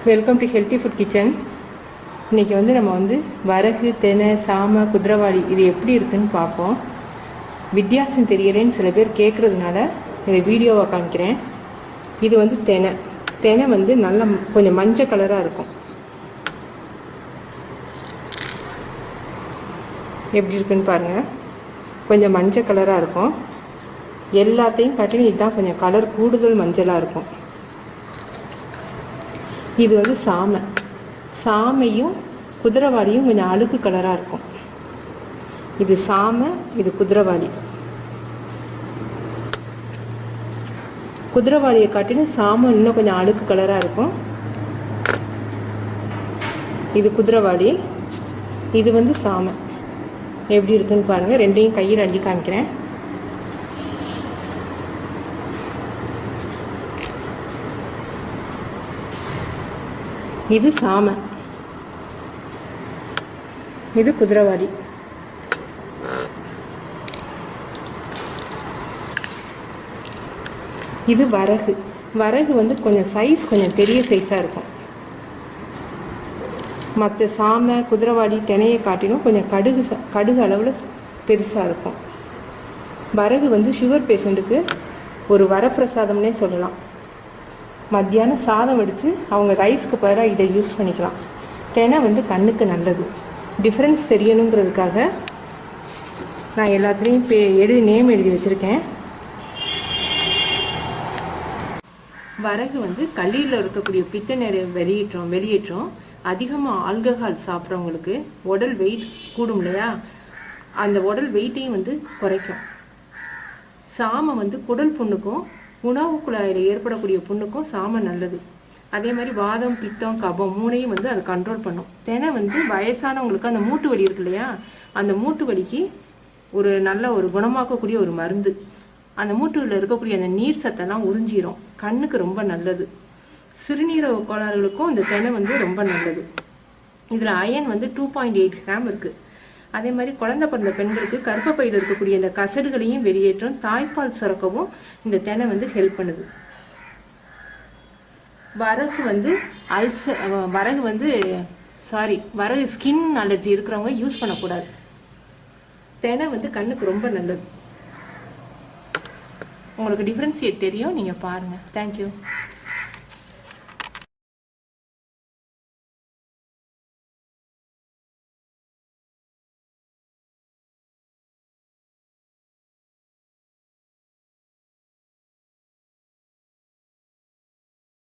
Welcome to healthy food kitchen. இன்றைக்கி நம்ம வரகு, தெனை, சாமை, குதிரைவாளி இது எப்படி இருக்குன்னு பார்ப்போம். வித்தியாசம் தெரியலேன்னு சில பேர் கேட்குறதுனால இதை வீடியோவை காமிக்கிறேன். இது தெனை. தெனை நல்லா கொஞ்சம் மஞ்சள் கலராக இருக்கும். எப்படி இருக்குன்னு பாருங்கள். கொஞ்சம் மஞ்சள் கலராக இருக்கும். எல்லாத்தையும் காட்டிலும் இதுதான் கொஞ்சம் கலர் கூடுதல் மஞ்சளாக இருக்கும். இது சாமை. சாமையும் குதிரைவாளியும் கொஞ்சம் அழுக்கு கலராக இருக்கும். இது சாமை, இது குதிரைவாளி. குதிரைவாளியை காட்டிலும் சாமை இன்னும் கொஞ்சம் அழுக்கு கலராக இருக்கும். இது குதிரைவாளி, இது சாமை. எப்படி இருக்குன்னு பாருங்கள். ரெண்டையும் கையில் அள்ளி காமிக்கிறேன். இது சாமை, இது குதிரைவாளி. இது வரகு. வரகு கொஞ்சம் சைஸ் கொஞ்சம் பெரிய சைஸாக இருக்கும். மற்ற சாமை, குதிரைவாளி, தினையை காட்டிலும் கொஞ்சம் கடுகு அளவில் பெருசாக இருக்கும். வரகு சுகர் பேஷண்ட்டுக்கு ஒரு வரப்பிரசாதம்னே சொல்லலாம். மத்தியானம் சாதம் வடித்து அவங்க ரைஸ்க்கு பதிலாக இதை யூஸ் பண்ணிக்கலாம். தெனை கண்ணுக்கு நல்லது. டிஃப்ரென்ஸ் தெரியணுங்கிறதுக்காக நான் எல்லாத்துலேயும் நேம் எழுதி வச்சுருக்கேன். வரகு கல்லீரலில் இருக்கக்கூடிய பித்த நீரை வெளியேற்றோம். அதிகமாக ஆல்கஹால் சாப்பிட்றவங்களுக்கு உடல் வெயிட் கூடும் இல்லையா, அந்த உடல் வெயிட்டையும் குறைக்கும். சாமை குடல் புண்ணுக்கும் உணவு குழாயில் ஏற்படக்கூடிய புண்ணுக்கும் சாமை நல்லது. அதே மாதிரி வாதம், பித்தம், கபம் மூணையும் அது கண்ட்ரோல் பண்ணும். தெனை வயசானவங்களுக்கு அந்த மூட்டு வலி இருக்கு இல்லையா, அந்த மூட்டு வலிக்கு நல்ல குணமாக்கக்கூடிய ஒரு மருந்து. அந்த மூட்டுவில் இருக்கக்கூடிய அந்த நீர் சத்தெல்லாம் உறிஞ்சிரும். கண்ணுக்கு ரொம்ப நல்லது. சிறுநீரக கோளாறுகளுக்கும் அந்த தெனை ரொம்ப நல்லது. இதில் அயன் 2.8 கிராம் இருக்குது. அதே மாதிரி குழந்தை பிறந்த பெண்களுக்கு கர்ப்பப்பையில் இருக்கக்கூடிய இந்த கசடுகளையும் வெளியேற்றும். தாய்ப்பால் சுரக்கவும் இந்த தெனை ஹெல்ப் பண்ணுது. வரகு ஸ்கின் அலர்ஜி இருக்கிறவங்க யூஸ் பண்ணக்கூடாது. தெனை கண்ணுக்கு ரொம்ப நல்லது. உங்களுக்கு டிஃப்ரென்ஷியேட் தெரியும், நீங்கள் பாருங்கள். தேங்க்யூ.